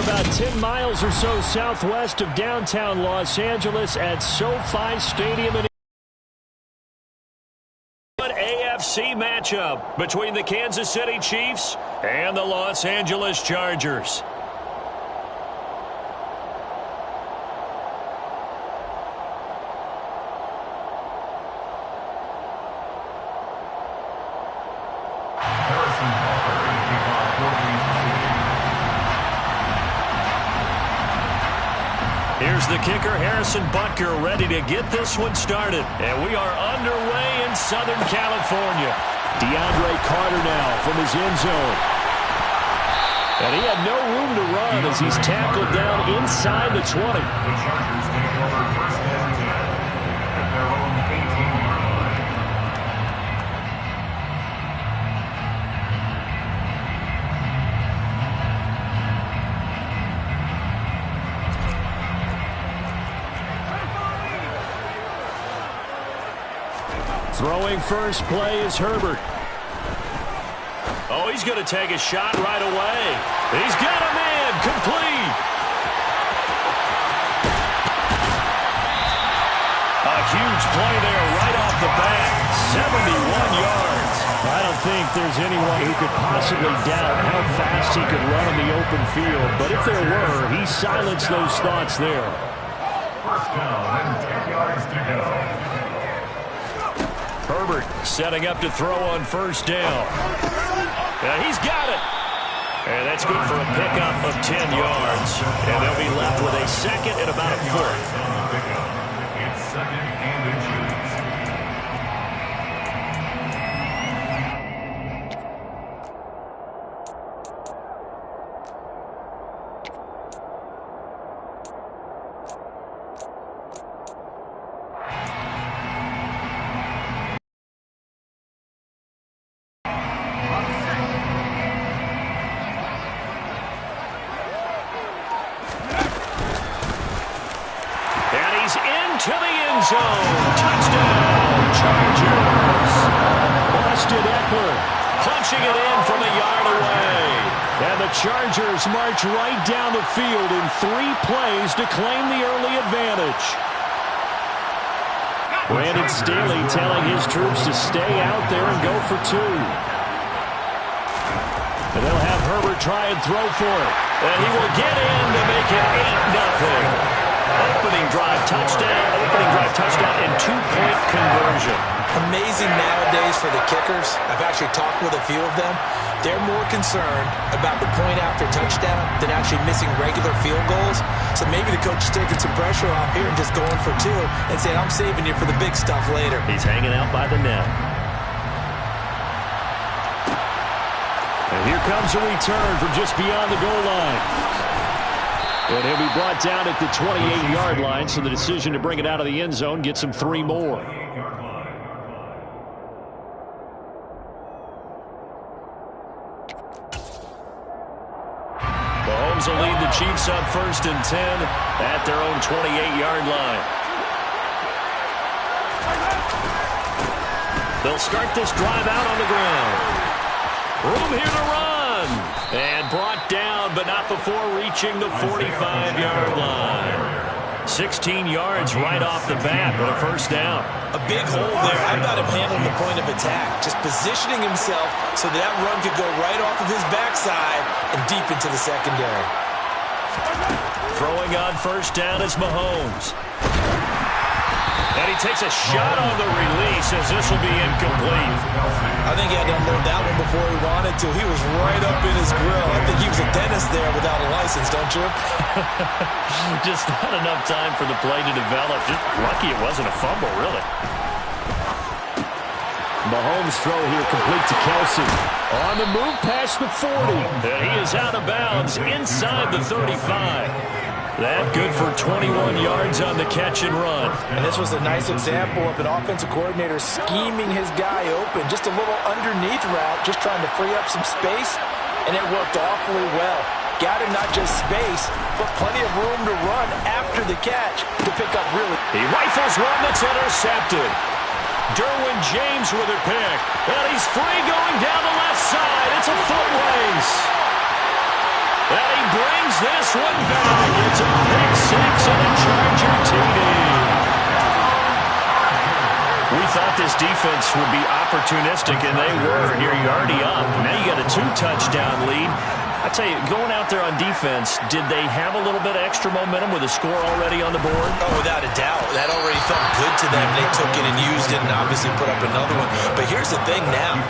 about 10 miles or so southwest of downtown Los Angeles at SoFi Stadium. An AFC matchup between the Kansas City Chiefs and the Los Angeles Chargers. Here's the kicker, Harrison Butker, ready to get this one started. And we are underway in Southern California. DeAndre Carter now from his end zone. And he had no room to run as he's tackled down inside the 20. The Chargers take over first and 10 at their own 18-yard line. Throwing first play is Herbert. Oh, he's going to take a shot right away. He's got a man complete. A huge play there right off the bat. 71 yards. I don't think there's anyone who could possibly doubt how fast he could run in the open field. But if there were, he silenced those thoughts there. First down and 10 yards to go. Herbert setting up to throw on first down. And he's got it. And that's good for a pickup of 10 yards. And they'll be left with a second and about a foot. It's second and inches. To the end zone. Touchdown, Chargers. Busted Eckler, punching it in from a yard away. And the Chargers march right down the field in 3 plays to claim the early advantage. Brandon Staley telling his troops to stay out there and go for 2. And they'll have Herbert try and throw for it. And he will get in to make it 8-0. Opening drive touchdown, and 2-point conversion. Amazing nowadays for the kickers. I've actually talked with a few of them. They're more concerned about the point after touchdown than actually missing regular field goals. So maybe the coach is taking some pressure off here and just going for 2 and saying, I'm saving you for the big stuff later. He's hanging out by the net. And here comes a return from just beyond the goal line. And he'll be brought down at the 28-yard line, so the decision to bring it out of the end zone gets him 3 more. Mahomes will lead the Chiefs on first and 10 at their own 28-yard line. They'll start this drive out on the ground. Room here to run. And brought down, but not before reaching the 45-yard line. 16 yards right off the bat with a first down. A big hole there. How about him handling the point of attack? Just positioning himself so that run could go right off of his backside and deep into the secondary. Throwing on first down is Mahomes. And he takes a shot on the release as this will be incomplete. I think he had to unload that one before he wanted to. He was right up in his grill. I think he was a dentist there without a license, don't you? Just not enough time for the play to develop. Just lucky it wasn't a fumble, really. Mahomes' throw here complete to Kelsey. On the move past the 40. And he is out of bounds inside the 35. That good for 21 yards on the catch and run. And this was a nice example of an offensive coordinator scheming his guy open. Just a little underneath route, just trying to free up some space, and it worked awfully well. Got him not just space, but plenty of room to run after the catch to pick up really. He rifles one that's intercepted. Derwin James with a pick. And he's free going down the left side. It's a foot race. And he brings this one back. It's a pick six and a Charger TD. We thought this defense would be opportunistic, and they were. Here you're already up. Now you got a 2-touchdown lead. I tell you, going out there on defense, did they have a little bit of extra momentum with a score already on the board? Oh, without a doubt. That already felt good to them. They took it and used it and obviously put up another one. But here's the thing now.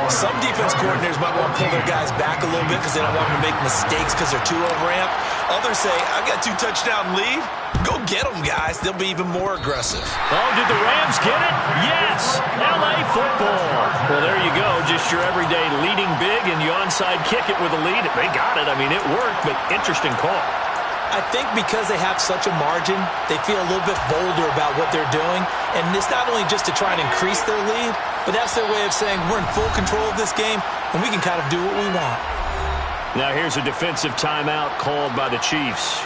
Some defense coordinators might want to pull their guys back a little bit because they don't want them to make mistakes because they're too overamped. Others say, I've got 2-touchdown lead. Go get them, guys. They'll be even more aggressive. Oh, did the Rams get it? Yes! L.A. football. Well, there you go. Just your everyday leading big, and you onside kick it with a lead. They got it. I mean, it worked, but interesting call. I think because they have such a margin, they feel a little bit bolder about what they're doing. And it's not only just to try and increase their lead, but that's their way of saying we're in full control of this game, and we can kind of do what we want. Now here's a defensive timeout called by the Chiefs.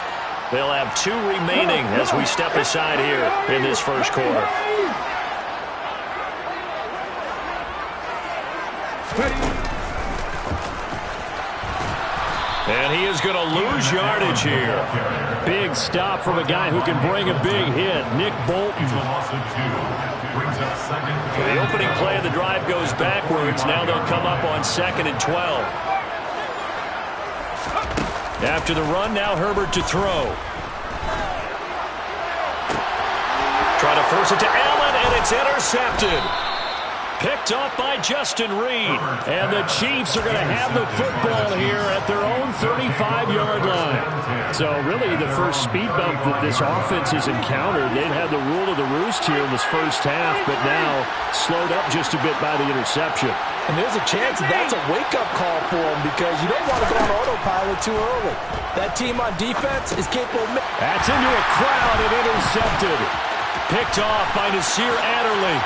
They'll have 2 remaining as we step aside here in this first quarter. And he is going to lose yardage here. Big stop from a guy who can bring a big hit, Nick Bolton. The opening play of the drive goes backwards. Now they'll come up on 2nd and 12. After the run, now Herbert to throw. Try to force it to Allen, and it's intercepted. Picked off by Justin Reed. And the Chiefs are going to have the football here at their own 35-yard line. So really the first speed bump that this offense has encountered. They've had the rule of the roost here in this first half, but now slowed up just a bit by the interception. And there's a chance that's a wake-up call for them because you don't want to go on autopilot too early. That team on defense is capable of... That's into a crowd and intercepted. Picked off by Nasir Adderley.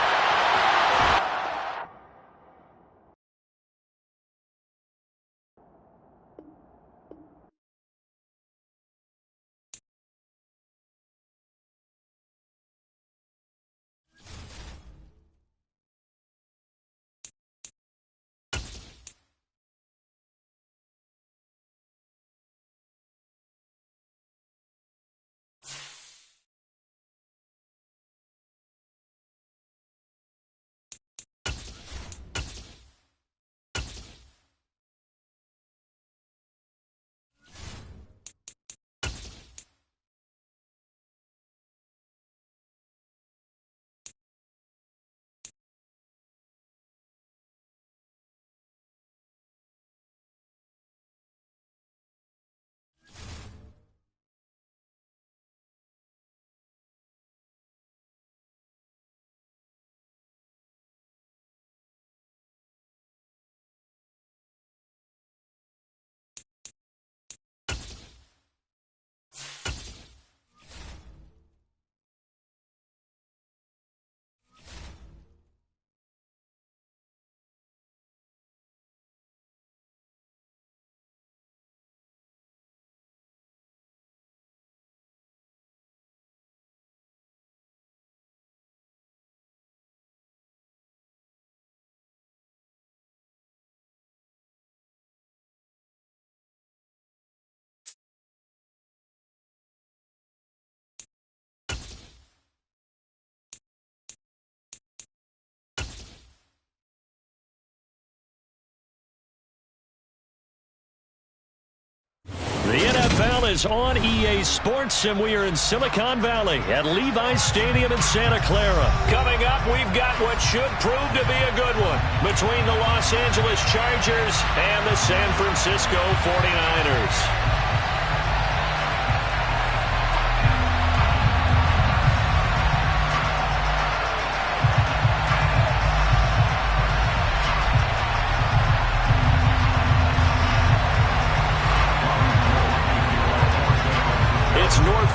The NFL is on EA Sports, and we are in Silicon Valley at Levi's Stadium in Santa Clara. Coming up, we've got what should prove to be a good one between the Los Angeles Chargers and the San Francisco 49ers.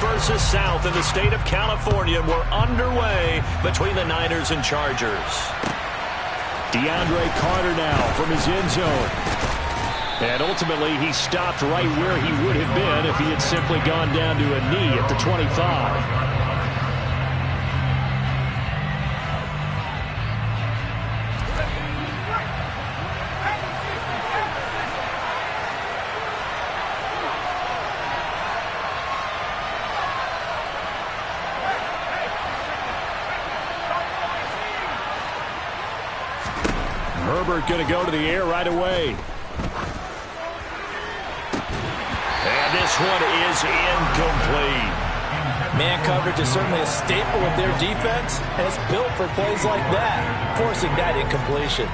Versus South in the state of California. We're underway between the Niners and Chargers. DeAndre Carter now from his end zone. And ultimately, he stopped right where he would have been if he had simply gone down to a knee at the 25. Herbert going to go to the air right away. And this one is incomplete. Man coverage is certainly a staple of their defense, and it's built for plays like that, forcing that incompletion.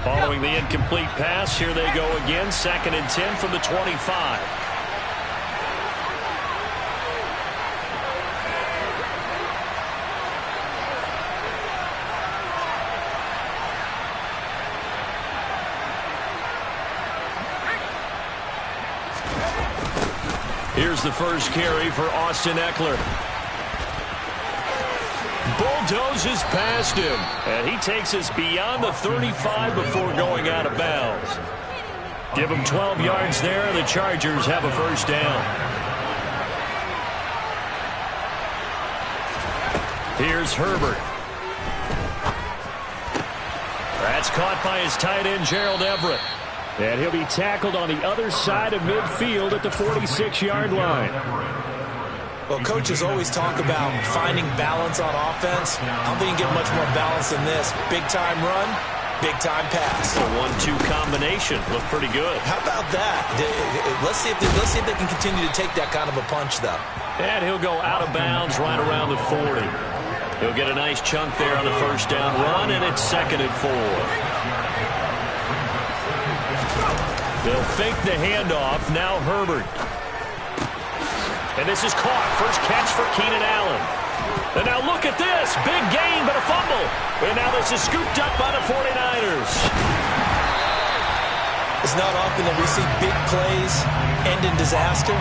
Following the incomplete pass, here they go again, 2nd and 10 from the 25. Here's the first carry for Austin Eckler. Bulldozes past him, and he takes us beyond the 35 before going out of bounds. Give him 12 yards there. The Chargers have a first down. Here's Herbert. That's caught by his tight end, Gerald Everett. And he'll be tackled on the other side of midfield at the 46-yard line. Well, coaches always talk about finding balance on offense. I don't think you get much more balance than this. Big-time run, big-time pass. A 1-2 combination. Looked pretty good. How about that? Let's see if they can continue to take that kind of a punch, though. And he'll go out of bounds right around the 40. He'll get a nice chunk there on the first down run, and it's 2nd and 4. They'll fake the handoff. Now Herbert. And this is caught. First catch for Keenan Allen. And now look at this. Big gain, but a fumble. And now this is scooped up by the 49ers. It's not often that we see big plays end in disaster.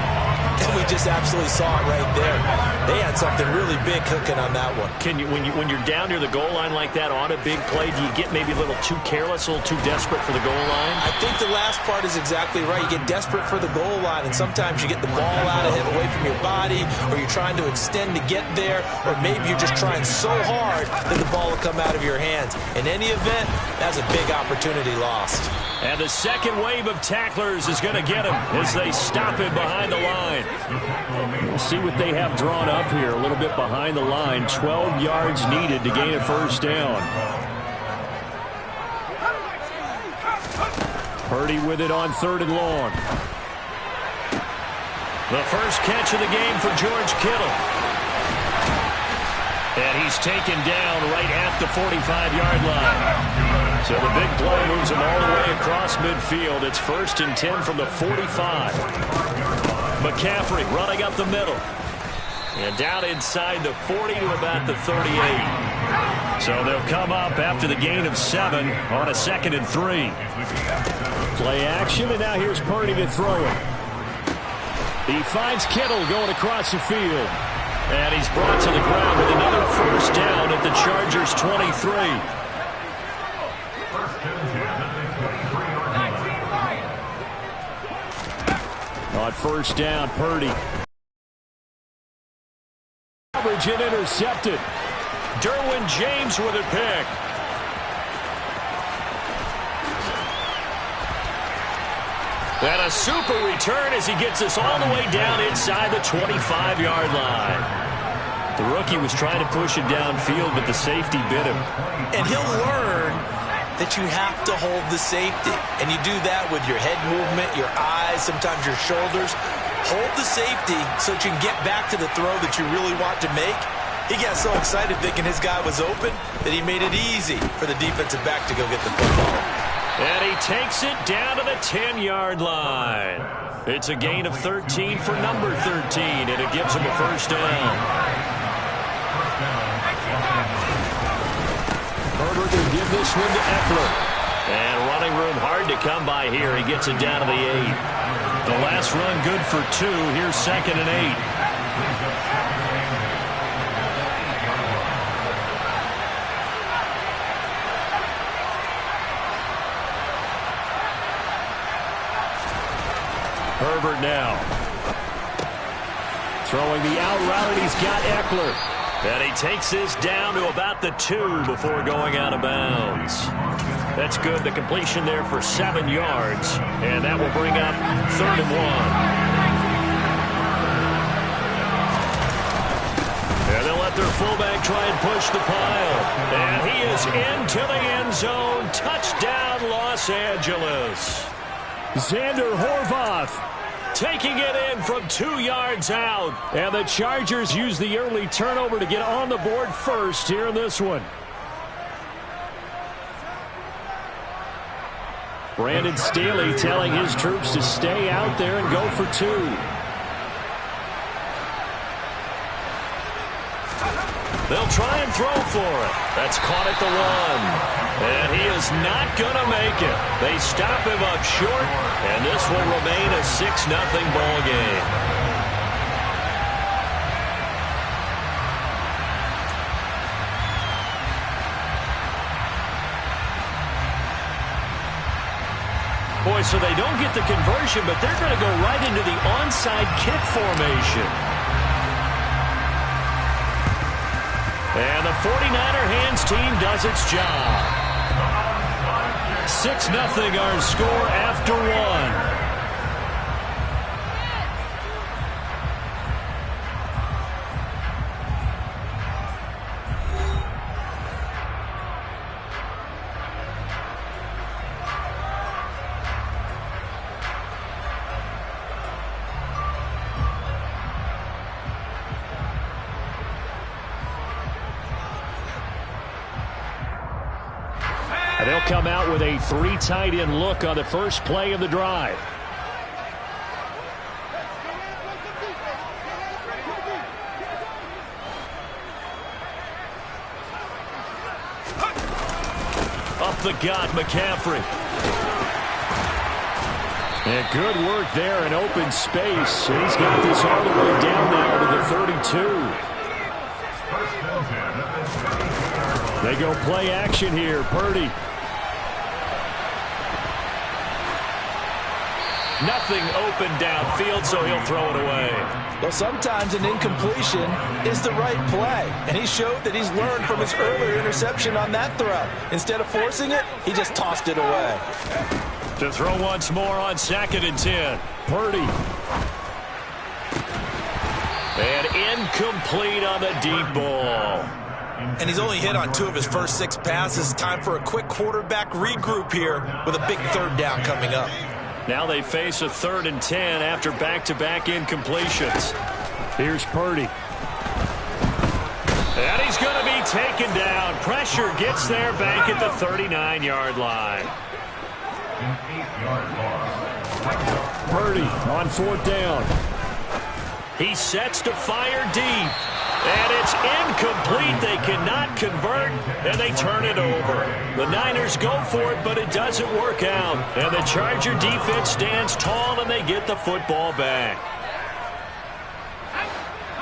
And we just absolutely saw it right there. They had something really big cooking on that one. When you're down near the goal line like that on a big play, do you get maybe a little too careless, a little too desperate for the goal line? I think the last part is exactly right. You get desperate for the goal line, and sometimes you get the ball out of it, away from your body, or you're trying to extend to get there, or maybe you're just trying so hard that the ball will come out of your hands. In any event, that's a big opportunity lost. And the second wave of tacklers is going to get him as they stop him behind the line. We'll see what they have drawn up here. A little bit behind the line. 12 yards needed to gain a first down. Purdy with it on 3rd and long. The first catch of the game for George Kittle. And he's taken down right at the 45-yard line. So the big play moves him all the way across midfield. It's 1st and 10 from the 45. McCaffrey running up the middle. And down inside the 40 to about the 38. So they'll come up after the gain of 7 on a 2nd and 3. Play action, and now here's Purdy to throw it. He finds Kittle going across the field. And he's brought to the ground with another first down at the Chargers' 23. On first down, Purdy. Coverage and intercepted. Derwin James with a pick. And a super return as he gets us all the way down inside the 25-yard line. The rookie was trying to push it downfield, but the safety bit him. And he'll learn that you have to hold the safety. And you do that with your head movement, your eyes, sometimes your shoulders. Hold the safety so that you can get back to the throw that you really want to make. He got so excited thinking his guy was open that he made it easy for the defensive back to go get the football. And he takes it down to the 10-yard line. It's a gain of 13 for number 13, and it gives him a first down. Herbert will give this one to Eckler. And running room hard to come by here. He gets it down to the 8. The last run good for 2. Here's 2nd and 8. Herbert now. Throwing the out route, and he's got Eckler. And he takes this down to about the 2 before going out of bounds. That's good. The completion there for 7 yards. And that will bring up 3rd and 1. reached the pile. And he is into the end zone. Touchdown, Los Angeles. Xander Horvath taking it in from 2 yards out. And the Chargers use the early turnover to get on the board first here in this one. Brandon Staley telling his troops to stay out there and go for 2. They'll try and throw for it. That's caught at the 1. And he is not going to make it. They stop him up short, and this will remain a 6-0 ball game. Boy, so they don't get the conversion, but they're going to go right into the onside kick formation. And the 49er hands team does its job. 6-0 our score after 1. They'll come out with a 3 tight end look on the first play of the drive. Up the gut, McCaffrey. And good work there in open space. And he's got this all the way down now to the 32. They go play action here. Purdy. Nothing open downfield, so he'll throw it away. Well, sometimes an incompletion is the right play, and he showed that he's learned from his earlier interception on that throw. Instead of forcing it, he just tossed it away. To throw once more on 2nd and 10. Purdy. And incomplete on the deep ball. And he's only hit on 2 of his first 6 passes. Time for a quick quarterback regroup here with a big 3rd down coming up. Now they face a 3rd and 10 after back-to-back incompletions. Here's Purdy. And he's going to be taken down. Pressure gets there back at the 39-yard line. Purdy on 4th down. He sets to fire deep. And it's incomplete. They cannot convert, and they turn it over. The Niners go for it, but it doesn't work out. And the Charger defense stands tall, and they get the football back.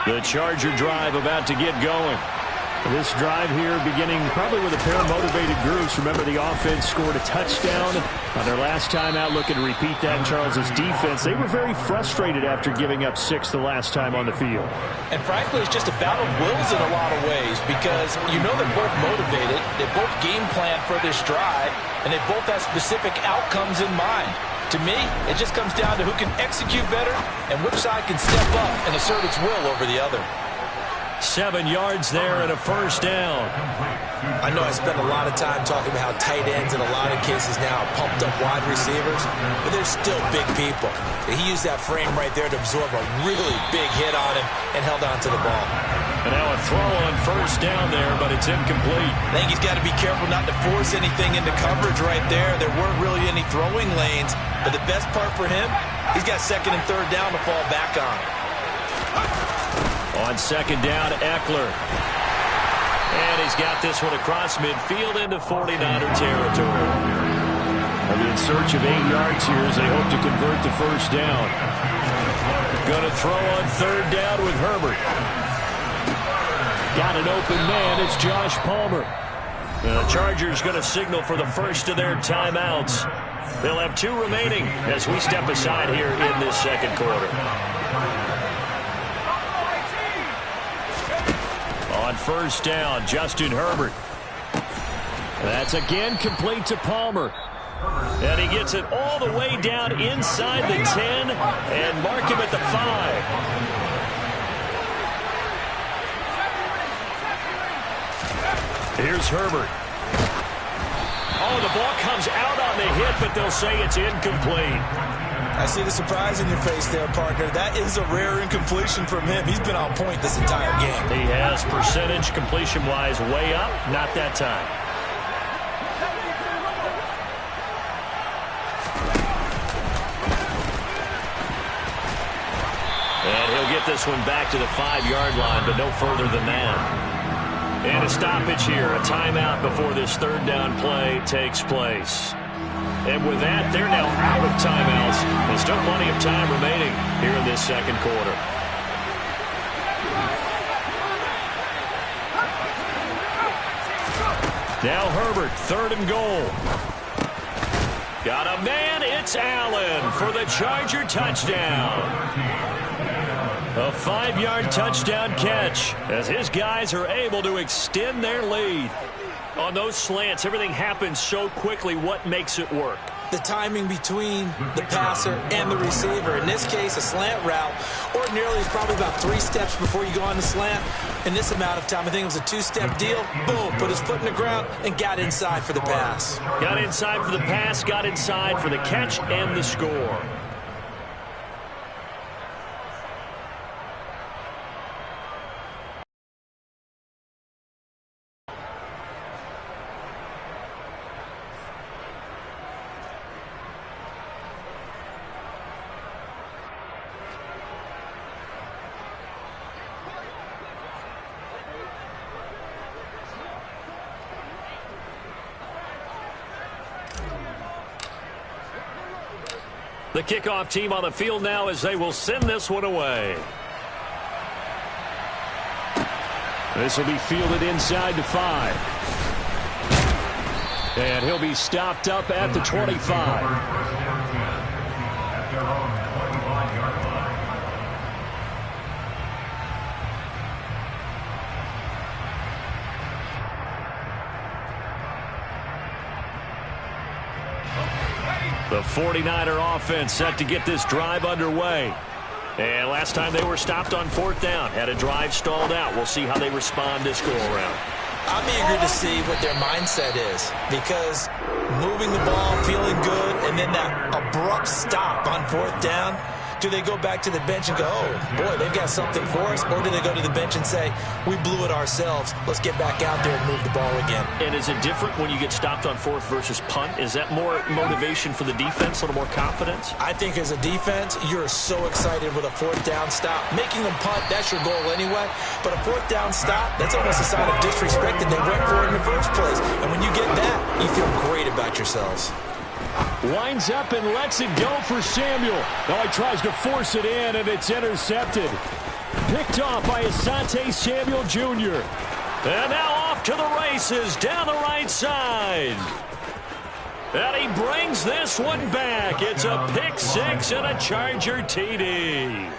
The Charger drive about to get going. This drive here beginning probably with a pair of motivated groups. Remember, the offense scored a touchdown on their last time out. Looking to repeat that in Charles's defense. They were very frustrated after giving up 6 the last time on the field. And frankly, it's just a battle of wills in a lot of ways because you know they're both motivated. They both game plan for this drive, and they both have specific outcomes in mind. To me, it just comes down to who can execute better and which side can step up and assert its will over the other. 7 yards there and a 1st down. I know I spend a lot of time talking about how tight ends in a lot of cases now are pumped up wide receivers, but they're still big people. He used that frame right there to absorb a really big hit on him and held on to the ball. And now a throw on 1st down there, but it's incomplete. I think he's got to be careful not to force anything into coverage right there. There weren't really any throwing lanes, but the best part for him, he's got 2nd and 3rd down to fall back on. On 2nd down, Eckler. And he's got this one across midfield into 49er territory. They'll be in search of 8 yards here as they hope to convert the 1st down. Going to throw on 3rd down with Herbert. Got an open man. It's Josh Palmer. The Chargers going to signal for the first of their timeouts. They'll have 2 remaining as we step aside here in this 2nd quarter. On 1st down, Justin Herbert. That's again complete to Palmer. And he gets it all the way down inside the 10 and mark him at the 5. Here's Herbert. Oh, the ball comes out on the hit, but they'll say it's incomplete. I see the surprise in your face there, partner. That is a rare incompletion from him. He's been on point this entire game. He has percentage completion-wise way up, not that time. And he'll get this one back to the 5-yard line, but no further than that. And a stoppage here, a timeout before this third down play takes place. And with that, they're now out of timeouts. There's still plenty of time remaining here in this second quarter. Now Herbert, 3rd and goal. Got a man, it's Allen for the Charger touchdown. A 5-yard touchdown catch as his guys are able to extend their lead. On those slants, everything happens so quickly. What makes it work? The timing between the passer and the receiver. In this case, a slant route ordinarily is probably about 3 steps before you go on the slant. In this amount of time, I think it was a 2-step deal. Boom, put his foot in the ground and got inside for the pass. Got inside for the pass, got inside for the catch and the score. The kickoff team on the field now as they will send this one away. This will be fielded inside the 5. And he'll be stopped up at the 25. The 49er offense set to get this drive underway. And last time they were stopped on 4th down, had a drive stalled out. We'll see how they respond this go-around. I'm eager to see what their mindset is, because moving the ball, feeling good, and then that abrupt stop on 4th down, do they go back to the bench and go, oh, boy, they've got something for us? Or do they go to the bench and say, we blew it ourselves, let's get back out there and move the ball again? And is it different when you get stopped on 4th versus punt? Is that more motivation for the defense, a little more confidence? I think as a defense, you're so excited with a 4th down stop. Making them punt, that's your goal anyway. But a 4th down stop, that's almost a sign of disrespect that they went for it in the first place. And when you get that, you feel great about yourselves. Winds up and lets it go for Samuel. Now he tries to force it in, and it's intercepted. Picked off by Asante Samuel Jr. And now off to the races down the right side. And he brings this one back. It's a pick 6 and a Charger TD.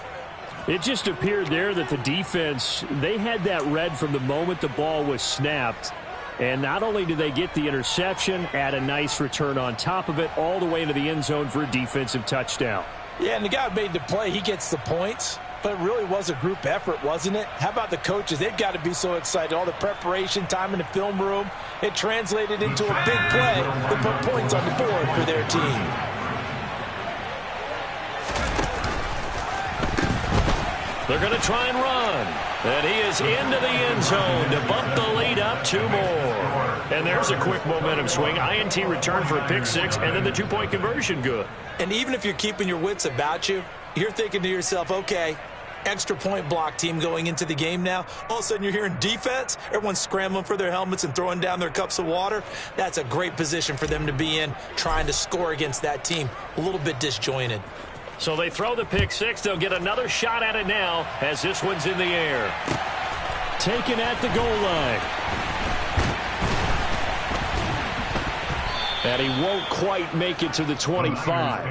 It just appeared there that the defense, they had that read from the moment the ball was snapped. And not only do they get the interception, add a nice return on top of it, all the way into the end zone for a defensive touchdown. Yeah, and the guy who made the play, he gets the points. But it really was a group effort, wasn't it? How about the coaches? They've got to be so excited. All the preparation, time in the film room, it translated into a big play that put points on the board for their team. They're going to try and run. And he is into the end zone to bump the lead up 2 more. And there's a quick momentum swing. INT return for a pick 6, and then the 2-point conversion good. And even if you're keeping your wits about you, you're thinking to yourself, okay, extra point block team going into the game now. All of a sudden you're hearing defense. Everyone's scrambling for their helmets and throwing down their cups of water. That's a great position for them to be in, trying to score against that team. A little bit disjointed. So they throw the pick 6. They'll get another shot at it now as this one's in the air. Taken at the goal line. And he won't quite make it to the 25.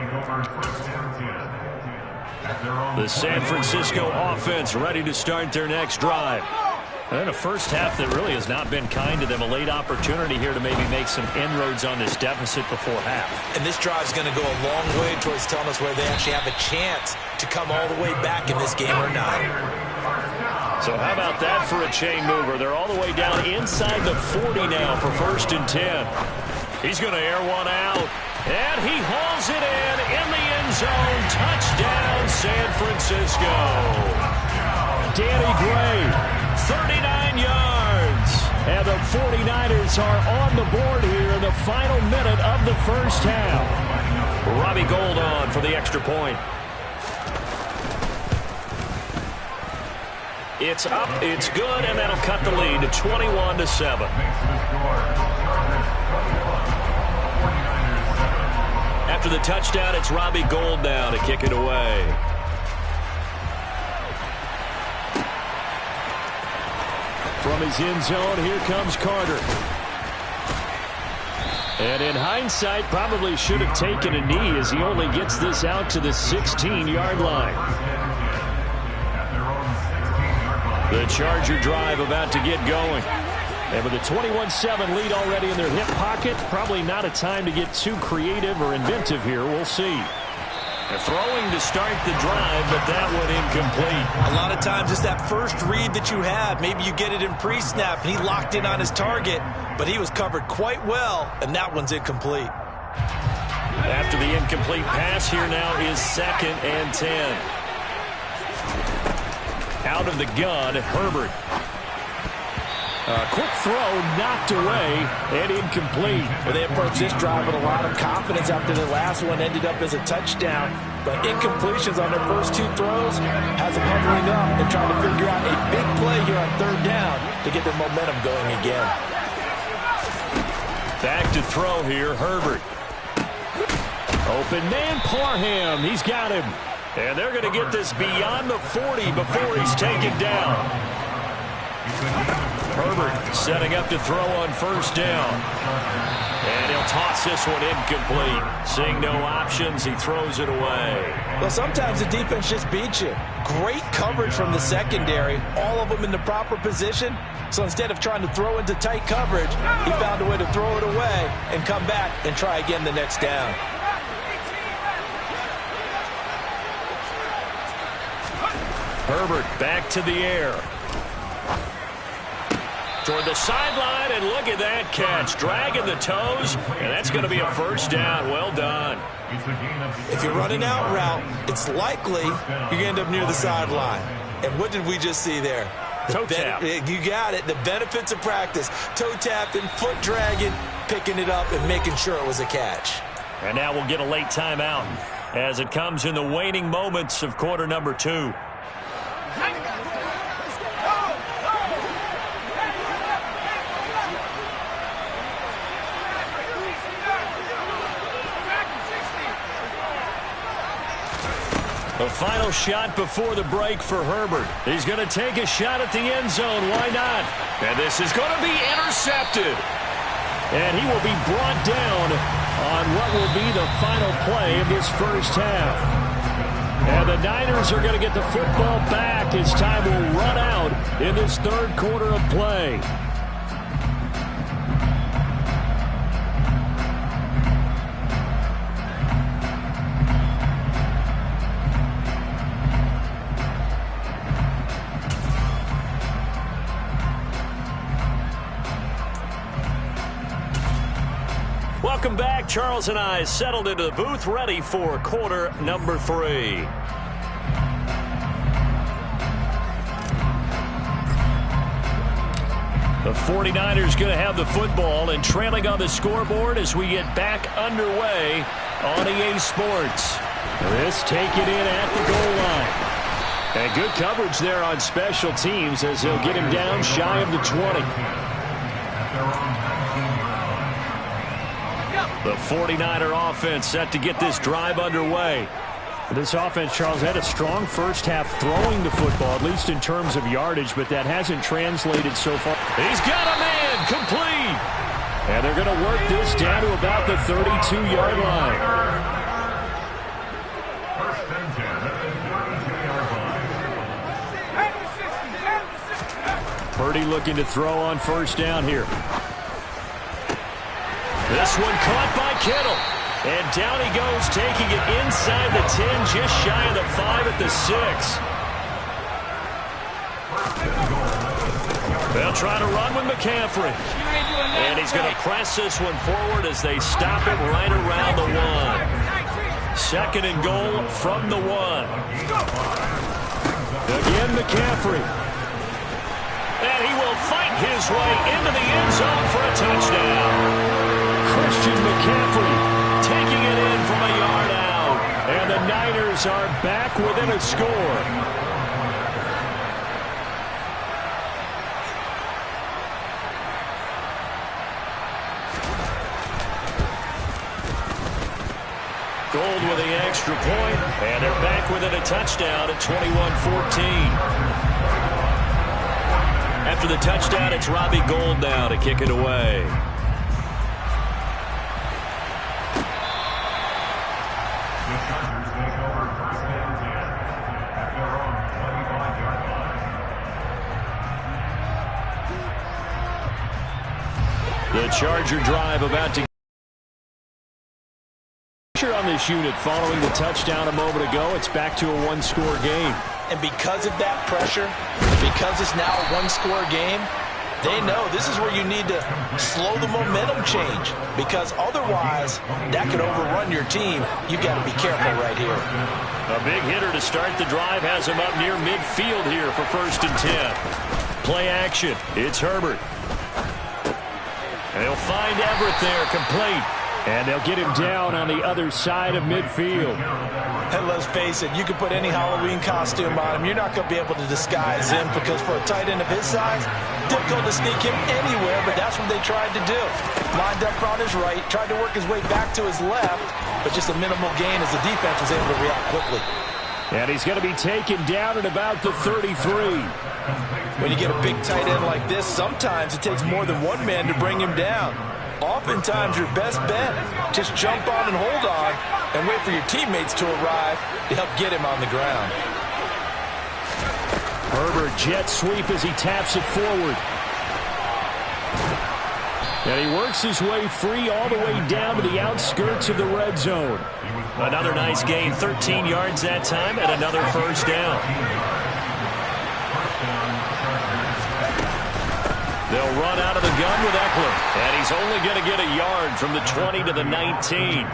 The San Francisco offense ready to start their next drive. And then a first half that really has not been kind to them. A late opportunity here to maybe make some inroads on this deficit before half. And this drive is going to go a long way towards telling us whether they actually have a chance to come all the way back in this game or not. So how about that for a chain mover? They're all the way down inside the 40 now for 1st and 10. He's going to air one out. And he hauls it in the end zone. Touchdown, San Francisco. Danny Gray, 39 yards. And the 49ers are on the board here in the final minute of the first half. Robbie Gould on for the extra point. It's up, it's good, and that'll cut the lead to 21-7. After the touchdown, it's Robbie Gould now to kick it away. From his end zone, here comes Carter. And in hindsight, probably should have taken a knee as he only gets this out to the 16-yard line. The Charger drive about to get going. And with a 21-7 lead already in their hip pocket, probably not a time to get too creative or inventive here. We'll see. They're throwing to start the drive, but that one incomplete. A lot of times it's that first read that you have. Maybe you get it in pre-snap, and he locked in on his target, but he was covered quite well, and that one's incomplete. After the incomplete pass, here now is 2nd and 10. Out of the gun, Herbert. Quick throw, knocked away, and incomplete. Well, they approached this drive with a lot of confidence after the last one ended up as a touchdown. But incompletions on their first 2 throws has them hovering up and trying to figure out a big play here on 3rd down to get their momentum going again. Back to throw here, Herbert. Open man, Parham. He's got him. And they're going to get this beyond the 40 before he's taken down. Herbert setting up to throw on 1st down. And he'll toss this one incomplete. Seeing no options, he throws it away. Well, sometimes the defense just beats you. Great coverage from the secondary. All of them in the proper position. So instead of trying to throw into tight coverage, he found a way to throw it away and come back and try again the next down. Herbert back to the air. Toward the sideline, and look at that catch. Dragging the toes, and that's going to be a 1st down. Well done. If you're running out route, it's likely you're going to end up near the sideline. And what did we just see there? Toe tap. You got it. The benefits of practice. Toe tapping, foot dragging, picking it up, and making sure it was a catch. And now we'll get a late timeout as it comes in the waning moments of quarter number 2. The final shot before the break for Herbert. He's going to take a shot at the end zone. Why not? And this is going to be intercepted. And he will be brought down on what will be the final play of this first half. And the Niners are going to get the football back as time will run out in this 3rd quarter of play. Welcome back. Charles and I settled into the booth, ready for quarter number 3. The 49ers going to have the football and trailing on the scoreboard as we get back underway on EA Sports. This taken in at the goal line. And good coverage there on special teams as they'll get him down shy of the 20. The 49er offense set to get this drive underway. This offense, Charles, had a strong first half throwing the football, at least in terms of yardage, but that hasn't translated so far. He's got a man, complete. And they're going to work this down to about the 32-yard line. First and 10 at the 32-yard line. Purdy looking to throw on first down here. This one caught by Kittle. And down he goes, taking it inside the 10, just shy of the 5 at the 6. They'll try to run with McCaffrey. And he's going to press this one forward as they stop him right around the 1. Second and goal from the 1. Again, McCaffrey. And he will fight his way into the end zone for a touchdown. Christian McCaffrey taking it in from a yard out. And the Niners are back within a score. Gold with the extra point, and they're back within a touchdown at 21-14. After the touchdown, it's Robbie Gould now to kick it away. The Chargers take over first and 10 at their own 25-yard line. The Charger drive about to on this unit following the touchdown a moment ago. It's back to a one-score game. And because of that pressure, because it's now a one-score game, they know this is where you need to slow the momentum change, because otherwise that could overrun your team. You've got to be careful right here. A big hitter to start the drive has him up near midfield here for first and 10. Play action. It's Herbert. And he'll find Everett there, complete. And they'll get him down on the other side of midfield. And let's face it, you can put any Halloween costume on him. You're not going to be able to disguise him, because for a tight end of his size, difficult to sneak him anywhere, but that's what they tried to do. Lined up on his right, tried to work his way back to his left, but just a minimal gain as the defense was able to react quickly. And he's going to be taken down at about the 33. When you get a big tight end like this, sometimes it takes more than one man to bring him down. Oftentimes, your best bet, just jump on and hold on and wait for your teammates to arrive to help get him on the ground. Herbert jet sweep as he taps it forward. And he works his way free all the way down to the outskirts of the red zone. Another nice gain, 13 yards that time, and another first down. They'll run out of the gun with Eckler, and he's only going to get a yard from the 20 to the 19.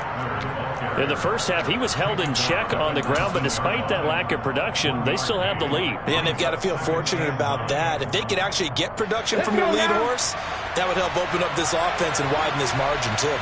In the first half, he was held in check on the ground, but despite that lack of production, they still have the lead. And they've got to feel fortunate about that. If they could actually get production from their lead horse, that would help open up this offense and widen this margin too.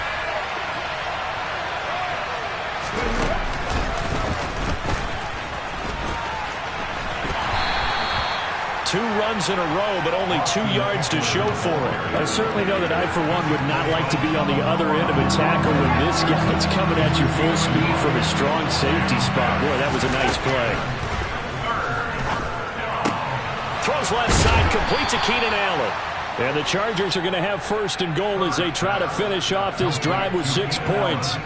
Two runs in a row, but only 2 yards to show for it. I certainly know that I, for one, would not like to be on the other end of a tackle when this guy's coming at you full speed from a strong safety spot. Boy, that was a nice play. Throws left side, complete to Keenan Allen. And the Chargers are going to have first and goal as they try to finish off this drive with 6 points.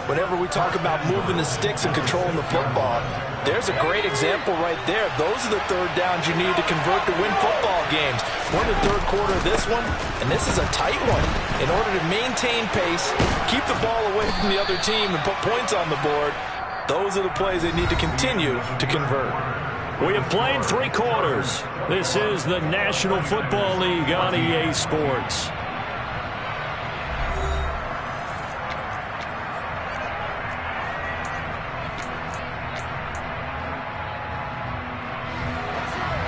Whenever we talk about moving the sticks and controlling the football, there's a great example right there. Those are the third downs you need to convert to win football games. We're in the third quarter of this one, and this is a tight one. In order to maintain pace, keep the ball away from the other team, and put points on the board, those are the plays they need to continue to convert. We have played 3 quarters. This is the National Football League on EA Sports.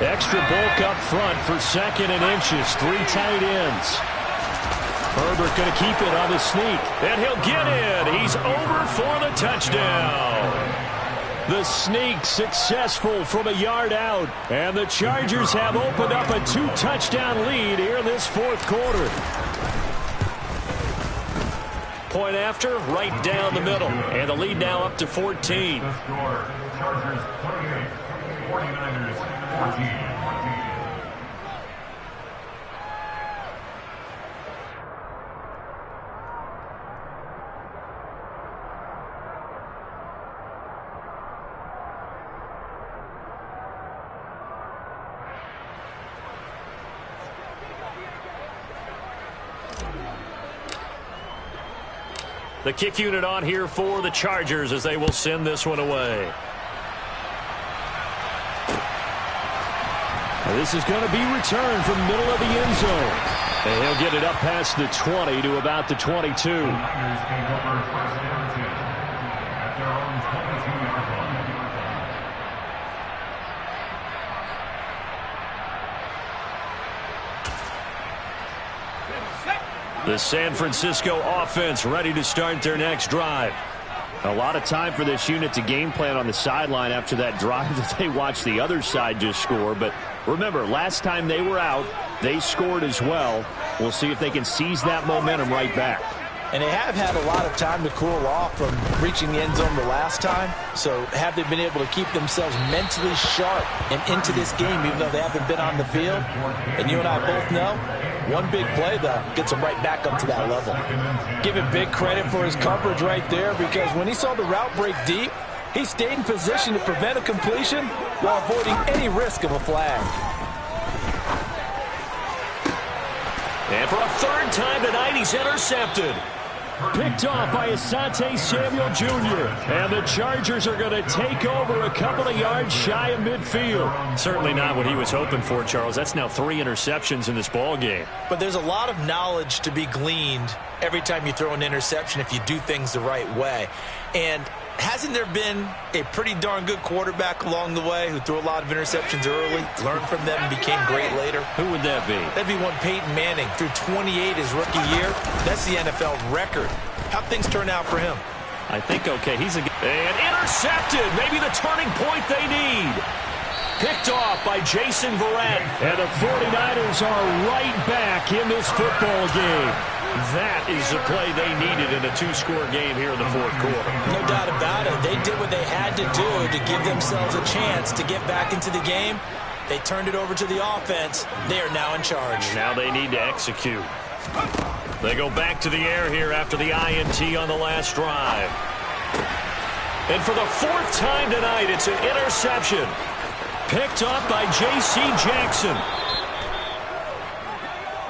Extra bulk up front for second and inches. 3 tight ends. Herbert going to keep it on the sneak. And he'll get in. He's over for the touchdown. The sneak successful from a yard out. And the Chargers have opened up a 2-touchdown lead here in this fourth quarter. Point after, right down the middle. And the lead now up to 14. The score, Chargers 28, 49ers 14. The kick unit on here for the Chargers as they will send this one away. This is going to be returned from the middle of the end zone. And he'll get it up past the 20 to about the 22. The San Francisco offense ready to start their next drive. A lot of time for this unit to game plan on the sideline after that drive that they watched the other side just score. But remember, last time they were out, they scored as well. We'll see if they can seize that momentum right back. And they have had a lot of time to cool off from reaching the end zone the last time. So have they been able to keep themselves mentally sharp and into this game even though they haven't been on the field? And you and I both know, one big play, though, gets them right back up to that level. Give him big credit for his coverage right there because when he saw the route break deep, he stayed in position to prevent a completion while avoiding any risk of a flag. And for a third time tonight, he's intercepted. Picked off by Asante Samuel Jr. And the Chargers are going to take over a couple of yards shy of midfield. Certainly not what he was hoping for, Charles. That's now 3 interceptions in this ball game. But there's a lot of knowledge to be gleaned every time you throw an interception if you do things the right way. And hasn't there been a pretty darn good quarterback along the way who threw a lot of interceptions early, learned from them, and became great later? Who would that be? That'd be one Peyton Manning, threw 28 his rookie year. That's the NFL record. How'd things turn out for him? I think okay. And intercepted. Maybe the turning point they need. Picked off by Jason Verrett. And the 49ers are right back in this football game. That is the play they needed in a 2-score game here in the fourth quarter. No doubt about it. They did what they had to do to give themselves a chance to get back into the game. They turned it over to the offense. They are now in charge. Now they need to execute. They go back to the air here after the INT on the last drive. And for the 4th time tonight, it's an interception. Picked up by J.C. Jackson.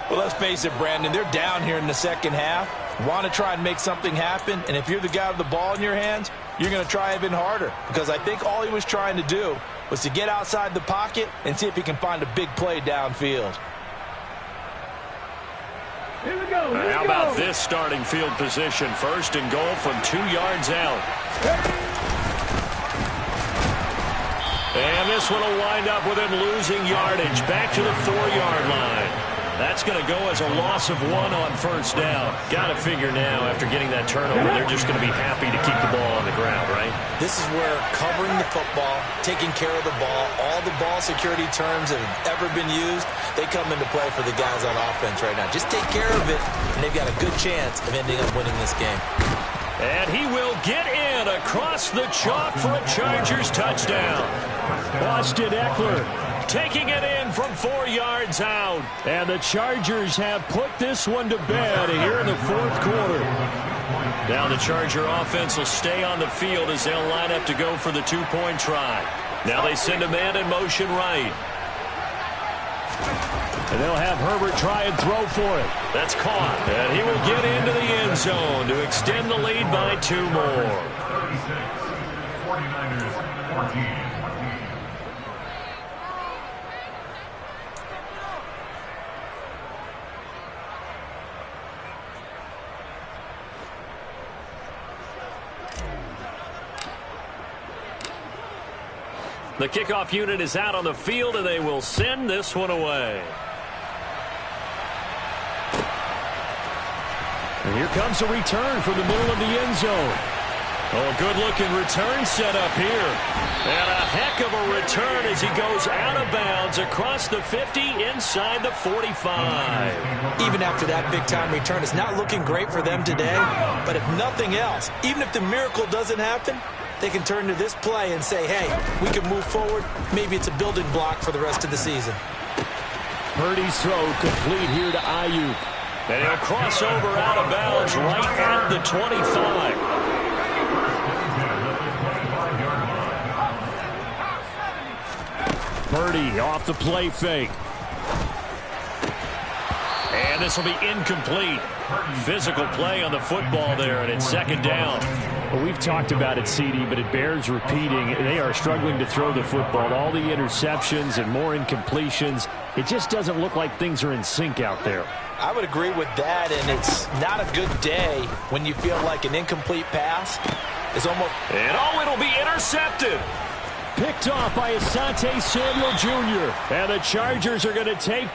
Well, let's face it, Brandon, they're down here in the second half. Want to try and make something happen, and if you're the guy with the ball in your hands, you're going to try even harder because I think all he was trying to do was to get outside the pocket and see if he can find a big play downfield. Here we go. How about this starting field position? 1st and goal from 2 yards out. And this one will wind up with him losing yardage back to the 4-yard line. That's going to go as a loss of 1 on 1st down. Got to figure now, after getting that turnover, they're just going to be happy to keep the ball on the ground, right? This is where covering the football, taking care of the ball, all the ball security terms that have ever been used, they come into play for the guys on offense right now. Just take care of it, and they've got a good chance of ending up winning this game. And he will get in across the chalk for a Chargers touchdown. Austin Eckler taking it in from 4 yards out. And the Chargers have put this one to bed here in the 4th quarter. Now the Charger offense will stay on the field as they'll line up to go for the 2-point try. Now they send a man in motion right. And they'll have Herbert try and throw for it. That's caught. And he will get into the end zone to extend the lead by 2 more. 49ers 14. The kickoff unit is out on the field, and they will send this one away. And here comes a return from the middle of the end zone. Oh, good-looking return set up here. And a heck of a return as he goes out of bounds across the 50 inside the 45. Even after that big-time return, it's not looking great for them today. But if nothing else, even if the miracle doesn't happen, they can turn to this play and say, hey, we can move forward. Maybe it's a building block for the rest of the season. Purdy's throw complete here to Ayuk. And he'll cross over out of bounds right at the 25. Purdy off the play fake. And And this will be incomplete. Physical play on the football there, and it's second down. Well, we've talked about it, CD, but it bears repeating. They are struggling to throw the football. All the interceptions and more incompletions. It just doesn't look like things are in sync out there. I would agree with that, and it's not a good day when you feel like an incomplete pass is almost... And it'll be intercepted. Picked off by Asante Samuel Jr. And the Chargers are going to take...